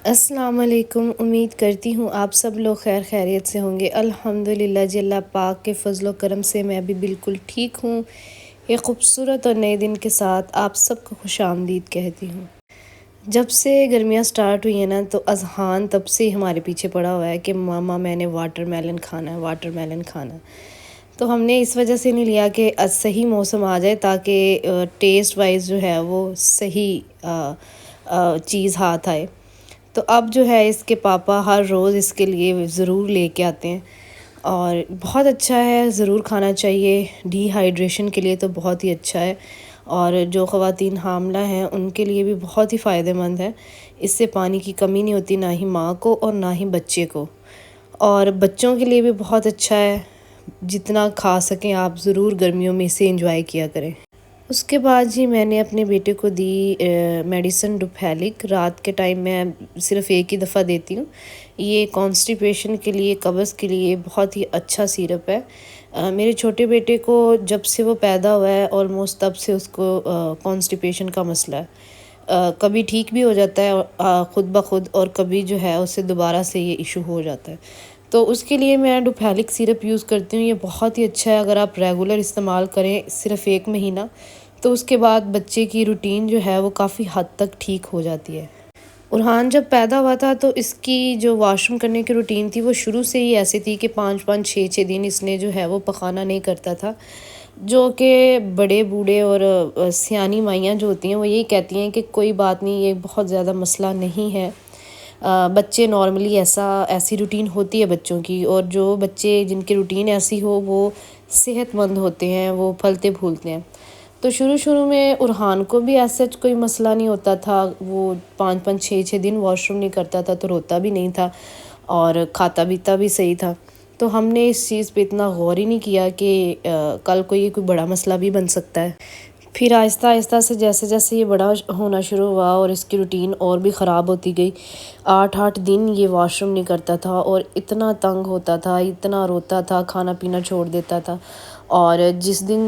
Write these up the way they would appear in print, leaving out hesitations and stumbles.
السلام علیکم۔ امید کرتی ہوں آپ سب لوگ خیر خیریت سے ہوں گے۔ الحمدللہ جی، اللہ پاک کے فضل و کرم سے میں بھی بالکل ٹھیک ہوں۔ ایک خوبصورت اور نئے دن کے ساتھ آپ سب کو خوش آمدید کہتی ہوں۔ جب سے گرمیاں سٹارٹ ہوئی ہیں نا، تو اذہان تب سے ہی ہمارے پیچھے پڑا ہوا ہے کہ ماما میں نے واٹر میلن کھانا ہے، واٹر میلن کھانا ہے۔ تو ہم نے اس وجہ سے نہیں لیا کہ صحیح موسم آ جائے تاکہ ٹیسٹ وائز جو ہے وہ صحیح چیز ہاتھ آئے۔ تو اب جو ہے اس کے پاپا ہر روز اس کے لیے ضرور لے کے آتے ہیں، اور بہت اچھا ہے، ضرور کھانا چاہیے۔ ڈی ہائیڈریشن کے لیے تو بہت ہی اچھا ہے، اور جو خواتین حاملہ ہیں ان کے لیے بھی بہت ہی فائدہ مند ہے۔ اس سے پانی کی کمی نہیں ہوتی، نہ ہی ماں کو اور نہ ہی بچے کو، اور بچوں کے لیے بھی بہت اچھا ہے۔ جتنا کھا سکیں آپ ضرور گرمیوں میں اسے انجوائے کیا کریں۔ اس کے بعد جی میں نے اپنے بیٹے کو دی میڈیسن ڈوپھیلک۔ رات کے ٹائم میں صرف ایک ہی دفعہ دیتی ہوں۔ یہ کانسٹیپیشن کے لیے، قبض کے لیے بہت ہی اچھا سیرپ ہے۔ میرے چھوٹے بیٹے کو جب سے وہ پیدا ہوا ہے آلموسٹ تب سے اس کو کانسٹیپیشن کا مسئلہ ہے۔ کبھی ٹھیک بھی ہو جاتا ہے خود بخود، اور کبھی جو ہے اسے دوبارہ سے یہ ایشو ہو جاتا ہے۔ تو اس کے لیے میں ڈوپھیلک سیرپ یوز کرتی ہوں۔ یہ بہت ہی اچھا ہے اگر آپ ریگولر استعمال کریں صرف 1 مہینہ، تو اس کے بعد بچے کی روٹین جو ہے وہ کافی حد تک ٹھیک ہو جاتی ہے۔ ارحان جب پیدا ہوا تھا تو اس کی جو واش روم کرنے کی روٹین تھی وہ شروع سے ہی ایسی تھی کہ 5 6 دن اس نے جو ہے وہ پخانا نہیں کرتا تھا، جو کہ بڑے بوڑھے اور سیانی مائیاں جو ہوتی ہیں وہ یہی کہتی ہیں کہ کوئی بات نہیں، یہ بہت زیادہ مسئلہ نہیں ہے۔ بچے نارملی ایسی روٹین ہوتی ہے بچوں کی، اور جو بچے جن کی روٹین ایسی ہو وہ صحت مند ہوتے ہیں، وہ پھلتے پھولتے ہیں۔ تو شروع میں ارحان کو بھی ایسا کوئی مسئلہ نہیں ہوتا تھا۔ وہ 5 6 دن واش روم نہیں کرتا تھا تو روتا بھی نہیں تھا، اور کھاتا پیتا بھی صحیح تھا۔ تو ہم نے اس چیز پہ اتنا غور ہی نہیں کیا کہ کل کو یہ کوئی بڑا مسئلہ بھی بن سکتا ہے۔ پھر آہستہ آہستہ سے جیسے جیسے یہ بڑا ہونا شروع ہوا اور اس کی روٹین اور بھی خراب ہوتی گئی، 8 دن یہ واش روم نہیں کرتا تھا، اور اتنا تنگ ہوتا تھا، اتنا روتا تھا، کھانا پینا چھوڑ دیتا تھا۔ اور جس دن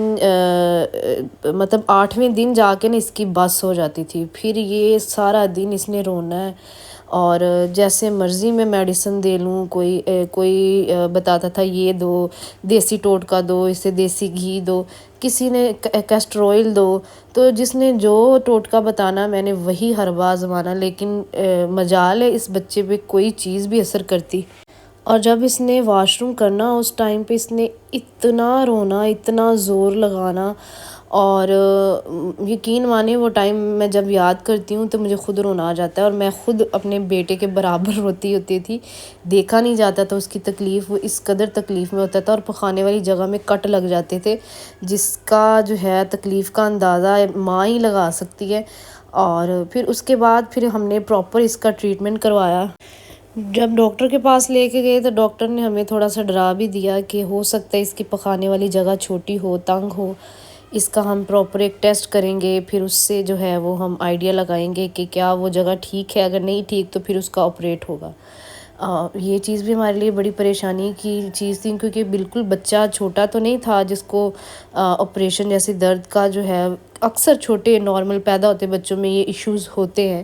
مطلب 8ویں دن جا کے نا اس کی بس ہو جاتی تھی، پھر یہ سارا دن اس نے رونا ہے، اور جیسے مرضی میں میڈیسن دے لوں، کوئی بتاتا تھا یہ دو، دیسی ٹوٹکا دو، اسے دیسی گھی دو، کسی نے کیسٹر آئل دو۔ تو جس نے جو ٹوٹکا بتانا میں نے وہی ہر بار آزمانا، لیکن مجال ہے اس بچے پہ کوئی چیز بھی اثر کرتی۔ اور جب اس نے واش روم کرنا اس ٹائم پہ اس نے اتنا رونا، اتنا زور لگانا، اور یقین مانے وہ ٹائم میں جب یاد کرتی ہوں تو مجھے خود رونا آ جاتا ہے، اور میں خود اپنے بیٹے کے برابر روتی ہوتی تھی۔ دیکھا نہیں جاتا تھا اس کی تکلیف، وہ اس قدر تکلیف میں ہوتا تھا، اور پخانے والی جگہ میں کٹ لگ جاتے تھے جس کا جو ہے تکلیف کا اندازہ ماں ہی لگا سکتی ہے۔ اور پھر اس کے بعد پھر ہم نے پراپر اس کا ٹریٹمنٹ کروایا۔ جب ڈاکٹر کے پاس لے کے گئے تو ڈاکٹر نے ہمیں تھوڑا سا ڈرا بھی دیا کہ ہو سکتا ہے اس کی پخانے والی جگہ چھوٹی ہو، تنگ ہو۔ اس کا ہم پراپر ایک ٹیسٹ کریں گے، پھر اس سے جو ہے وہ ہم آئیڈیا لگائیں گے کہ کیا وہ جگہ ٹھیک ہے، اگر نہیں ٹھیک تو پھر اس کا آپریٹ ہوگا۔ یہ چیز بھی ہمارے لیے بڑی پریشانی کی چیز تھی، کیونکہ بالکل بچہ چھوٹا تو نہیں تھا جس کو آپریشن جیسی درد کا جو ہے، اکثر چھوٹے نارمل پیدا ہوتے بچوں میں یہ ایشوز ہوتے ہیں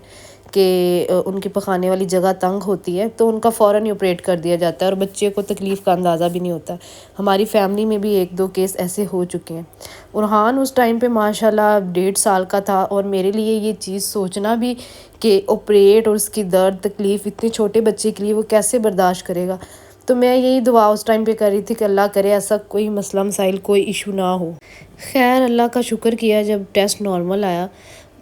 کہ ان کی پخانے والی جگہ تنگ ہوتی ہے، تو ان کا فوراً ہی آپریٹ کر دیا جاتا ہے، اور بچے کو تکلیف کا اندازہ بھی نہیں ہوتا۔ ہماری فیملی میں بھی 1 2 کیس ایسے ہو چکے ہیں۔ ارحان اس ٹائم پہ ماشاءاللہ 1.5 سال کا تھا، اور میرے لیے یہ چیز سوچنا بھی کہ آپریٹ اور اس کی درد تکلیف اتنے چھوٹے بچے کے لیے وہ کیسے برداشت کرے گا، تو میں یہی دعا اس ٹائم پہ کر رہی تھی کہ اللہ کرے ایسا کوئی مسئلہ مسائل کوئی ایشو نہ ہو۔ خیر اللہ کا شکر کیا جب ٹیسٹ نارمل آیا،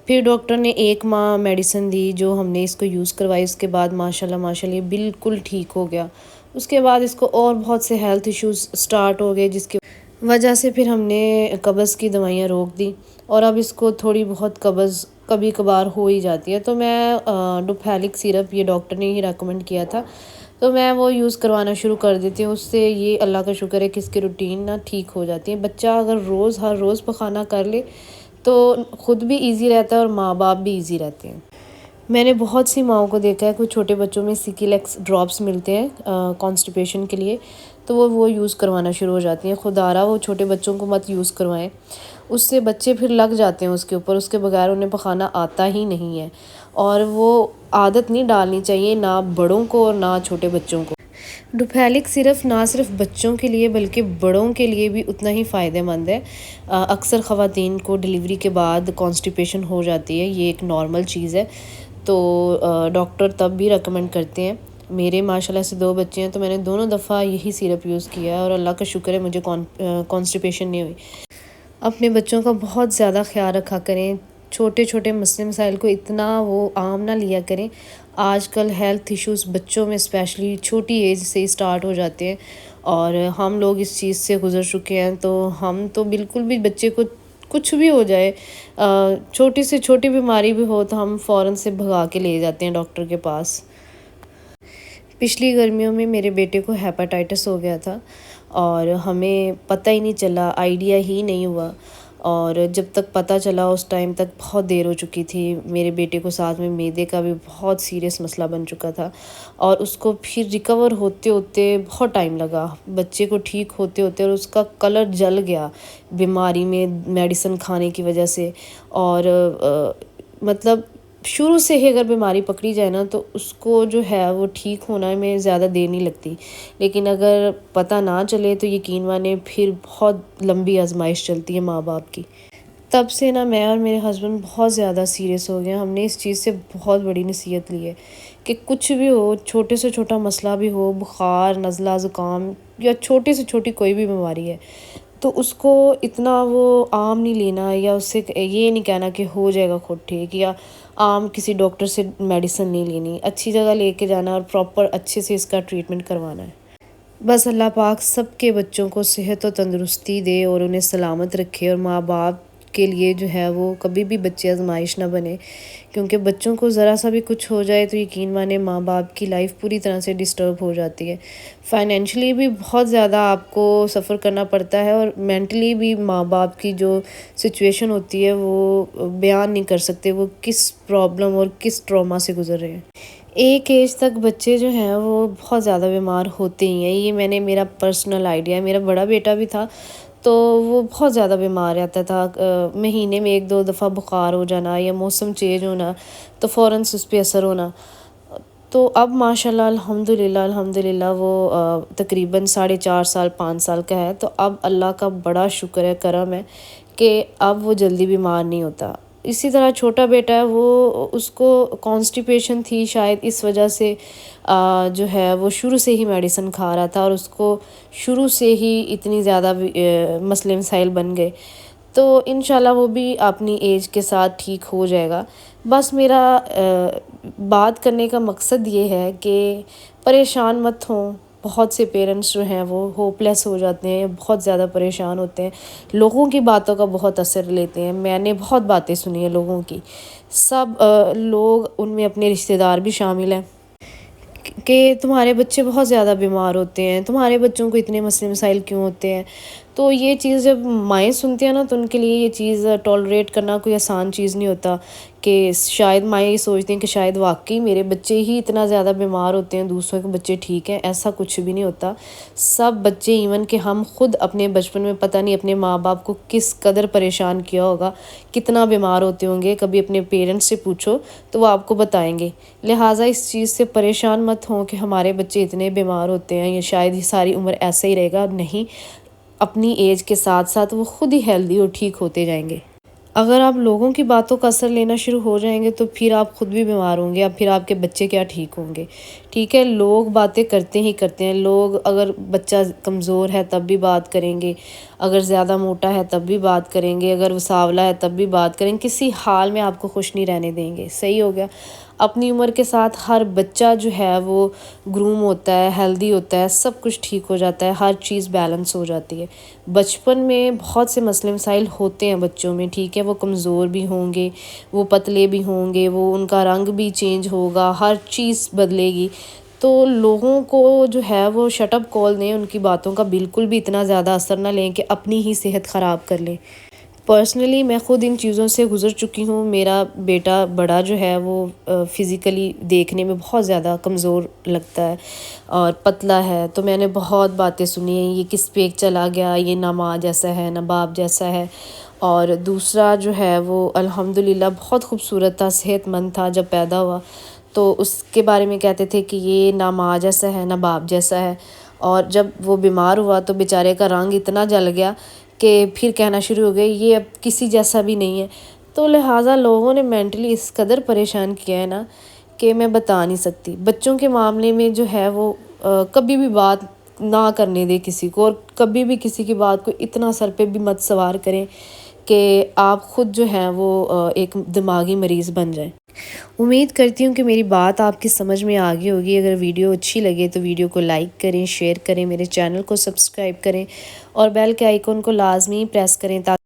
پھر ڈاکٹر نے 1 ماہ میڈیسن دی جو ہم نے اس کو یوز کروائی۔ اس کے بعد ماشاءاللہ یہ بالکل ٹھیک ہو گیا۔ اس کے بعد اس کو اور بہت سے ہیلتھ ایشوز سٹارٹ ہو گئے، جس کی وجہ سے پھر ہم نے قبض کی دوائیاں روک دی، اور اب اس کو تھوڑی بہت قبض کبھی کبھار ہو ہی جاتی ہے۔ تو میں ڈوپھیلک سیرپ یہ ڈاکٹر نے ہی ریکمنڈ کیا تھا، تو میں وہ یوز کروانا شروع کر دیتی ہوں۔ اس سے یہ اللہ کا شکر ہے کہ اس کی روٹین نا ٹھیک ہو جاتی ہے۔ بچہ اگر ہر روز پخانا کر لے تو خود بھی ایزی رہتا ہے اور ماں باپ بھی ایزی رہتے ہیں۔ میں نے بہت سی ماؤں کو دیکھا ہے، کچھ چھوٹے بچوں میں سیکیلیکس ڈراپس ملتے ہیں کانسٹیپیشن کے لیے، تو وہ یوز کروانا شروع ہو جاتی ہیں۔ خدا رہا وہ چھوٹے بچوں کو مت یوز کروائیں، اس سے بچے پھر لگ جاتے ہیں اس کے اوپر، اس کے بغیر انہیں پخانا آتا ہی نہیں ہے۔ اور وہ عادت نہیں ڈالنی چاہیے، نہ بڑوں کو اور نہ چھوٹے بچوں کو۔ ڈوپھیلک صرف نہ صرف بچوں کے لیے بلکہ بڑوں کے لیے بھی اتنا ہی فائدہ مند ہے۔ اکثر خواتین کو ڈلیوری کے بعد کانسٹیپیشن ہو جاتی ہے، یہ ایک نارمل چیز ہے، تو ڈاکٹر تب بھی ریکمینڈ کرتے ہیں۔ میرے ماشاءاللہ سے 2 بچے ہیں، تو میں نے دونوں دفعہ یہی سیرپ یوز کیا ہے اور اللہ کا شکر ہے مجھے کانسٹیپیشن نہیں ہوئی۔ اپنے بچوں کا بہت زیادہ خیال رکھا کریں، چھوٹے چھوٹے مسئلے مسائل کو اتنا وہ عام نہ لیا کریں۔ آج کل ہیلتھ ایشوز بچوں میں اسپیشلی چھوٹی ایج سے ہی سٹارٹ ہو جاتے ہیں، اور ہم لوگ اس چیز سے گزر چکے ہیں، تو ہم تو بالکل بھی بچے کو کچھ بھی ہو جائے، چھوٹی سے چھوٹی بیماری بھی ہو تو ہم فوراً سے بھگا کے لے جاتے ہیں ڈاکٹر کے پاس۔ پچھلی گرمیوں میں میرے بیٹے کو ہیپاٹائٹس ہو گیا تھا اور ہمیں پتہ ہی نہیں چلا، آئیڈیا ہی نہیں ہوا، اور جب تک پتہ چلا اس ٹائم تک بہت دیر ہو چکی تھی۔ میرے بیٹے کو ساتھ میں معدے کا بھی بہت سیریس مسئلہ بن چکا تھا، اور اس کو پھر ریکور ہوتے ہوتے بہت ٹائم لگا، بچے کو ٹھیک ہوتے ہوتے، اور اس کا کلر جل گیا بیماری میں میڈیسن کھانے کی وجہ سے۔ اور مطلب شروع سے ہی اگر بیماری پکڑی جائے نا تو اس کو جو ہے وہ ٹھیک ہونا میں زیادہ دیر نہیں لگتی، لیکن اگر پتہ نہ چلے تو یقین مانے پھر بہت لمبی آزمائش چلتی ہے ماں باپ کی۔ تب سے نا میں اور میرے ہسبینڈ بہت زیادہ سیریس ہو گئے، ہم نے اس چیز سے بہت بڑی نصیحت لی ہے کہ کچھ بھی ہو، چھوٹے سے چھوٹا مسئلہ بھی ہو، بخار، نزلہ، زکام یا چھوٹی سے چھوٹی کوئی بھی بیماری ہے، تو اس کو اتنا وہ عام نہیں لینا، یا اس سے یہ نہیں کہنا کہ ہو جائے گا خود ٹھیک، یا عام کسی ڈاکٹر سے میڈیسن نہیں لینی، اچھی جگہ لے کے جانا اور پراپر اچھے سے اس کا ٹریٹمنٹ کروانا ہے۔ بس اللہ پاک سب کے بچوں کو صحت و تندرستی دے اور انہیں سلامت رکھے، اور ماں باپ کے لیے جو ہے وہ کبھی بھی بچے آزمائش نہ بنے، کیونکہ بچوں کو ذرا سا بھی کچھ ہو جائے تو یقین مانے ماں باپ کی لائف پوری طرح سے ڈسٹرب ہو جاتی ہے۔ فائنینشلی بھی بہت زیادہ آپ کو سفر کرنا پڑتا ہے، اور مینٹلی بھی ماں باپ کی جو سچویشن ہوتی ہے وہ بیان نہیں کر سکتے وہ کس پرابلم اور کس ٹراما سے گزر رہے ہیں۔ ایک ایج تک بچے جو ہیں وہ بہت زیادہ بیمار ہوتے ہی ہیں، یہ میرا پرسنل آئیڈیا ہے۔ میرا بڑا بیٹا بھی تھا تو وہ بہت زیادہ بیمار رہتا تھا، مہینے میں 1-2 دفعہ بخار ہو جانا یا موسم چینج ہونا تو فوراً اس پہ اثر ہونا۔ تو اب ماشاءاللہ الحمدللہ وہ تقریباً 4.5 سال 5 سال کا ہے، تو اب اللہ کا بڑا شکر ہے، کرم ہے کہ اب وہ جلدی بیمار نہیں ہوتا۔ اسی طرح چھوٹا بیٹا ہے، وہ اس کو کانسٹیپیشن تھی شاید، اس وجہ سے جو ہے وہ شروع سے ہی میڈیسن کھا رہا تھا، اور اس کو شروع سے ہی اتنی زیادہ مسئلے مسائل بن گئے، تو انشاءاللہ وہ بھی اپنی ایج کے ساتھ ٹھیک ہو جائے گا۔ بس میرا بات کرنے کا مقصد یہ ہے کہ پریشان مت ہوں۔ بہت سے پیرنٹس جو ہیں وہ ہوپ لیس ہو جاتے ہیں، بہت زیادہ پریشان ہوتے ہیں، لوگوں کی باتوں کا بہت اثر لیتے ہیں۔ میں نے بہت باتیں سنی ہیں لوگوں کی، سب لوگ، ان میں اپنے رشتہ دار بھی شامل ہیں، کہ تمہارے بچے بہت زیادہ بیمار ہوتے ہیں، تمہارے بچوں کو اتنے مسئلے مسائل کیوں ہوتے ہیں۔ تو یہ چیز جب مائیں سنتی ہیں نا تو ان کے لیے یہ چیز ٹالریٹ کرنا کوئی آسان چیز نہیں ہوتا، کہ شاید مائیں یہ سوچتی ہیں کہ شاید واقعی میرے بچے ہی اتنا زیادہ بیمار ہوتے ہیں، دوسروں کے بچے ٹھیک ہیں۔ ایسا کچھ بھی نہیں ہوتا، سب بچے، ایون کہ ہم خود اپنے بچپن میں پتہ نہیں اپنے ماں باپ کو کس قدر پریشان کیا ہوگا، کتنا بیمار ہوتے ہوں گے، کبھی اپنے پیرنٹس سے پوچھو تو وہ آپ کو بتائیں گے۔ لہٰذا اس چیز سے پریشان مت ہوں کہ ہمارے بچے اتنے بیمار ہوتے ہیں یا شاید یہ ساری عمر ایسا ہی رہے گا، نہیں، اپنی ایج کے ساتھ ساتھ وہ خود ہی ہیلدی اور ٹھیک ہوتے جائیں گے۔ اگر آپ لوگوں کی باتوں کا اثر لینا شروع ہو جائیں گے تو پھر آپ خود بھی بیمار ہوں گے، اب پھر آپ کے بچے کیا ٹھیک ہوں گے؟ ٹھیک ہے، لوگ باتیں کرتے ہی کرتے ہیں، لوگ اگر بچہ کمزور ہے تب بھی بات کریں گے، اگر زیادہ موٹا ہے تب بھی بات کریں گے، اگر وہ سانولا ہے تب بھی بات کریں گے، کسی حال میں آپ کو خوش نہیں رہنے دیں گے۔ صحیح ہو گیا؟ اپنی عمر کے ساتھ ہر بچہ جو ہے وہ گروم ہوتا ہے، ہیلدی ہوتا ہے، سب کچھ ٹھیک ہو جاتا ہے، ہر چیز بیلنس ہو جاتی ہے۔ بچپن میں بہت سے مسئلے مسائل ہوتے ہیں بچوں میں، ٹھیک ہے، وہ کمزور بھی ہوں گے، وہ پتلے بھی ہوں گے، وہ ان کا رنگ بھی چینج ہوگا، ہر چیز بدلے گی، تو لوگوں کو جو ہے وہ شٹ اپ کال دیں، ان کی باتوں کا بالکل بھی اتنا زیادہ اثر نہ لیں کہ اپنی ہی صحت خراب کر لیں۔ پرسنلی میں خود ان چیزوں سے گزر چکی ہوں۔ میرا بیٹا بڑا جو ہے وہ فزیکلی دیکھنے میں بہت زیادہ کمزور لگتا ہے اور پتلا ہے، تو میں نے بہت باتیں سنی ہیں، یہ کس پہ چلا گیا، یہ نہ ماں جیسا ہے نہ باپ جیسا ہے، اور دوسرا جو ہے وہ الحمدللہ بہت خوبصورت تھا، صحت مند تھا جب پیدا ہوا، تو اس کے بارے میں کہتے تھے کہ یہ نہ ماں جیسا ہے نہ باپ جیسا ہے، اور جب وہ بیمار ہوا تو بیچارے کا رنگ اتنا جل گیا کہ پھر کہنا شروع ہو گئے یہ اب کسی جیسا بھی نہیں ہے۔ تو لہٰذا لوگوں نے مینٹلی اس قدر پریشان کیا ہے نا کہ میں بتا نہیں سکتی۔ بچوں کے معاملے میں جو ہے وہ کبھی بھی بات نہ کرنے دے کسی کو، اور کبھی بھی کسی کی بات کو اتنا سر پہ بھی مت سوار کریں کہ آپ خود جو ہیں وہ ایک دماغی مریض بن جائیں۔ امید کرتی ہوں کہ میری بات آپ کی سمجھ میں آ گئی ہوگی۔ اگر ویڈیو اچھی لگے تو ویڈیو کو لائک کریں، شیئر کریں، میرے چینل کو سبسکرائب کریں اور بیل کے آئیکن کو لازمی پریس کریں تاکہ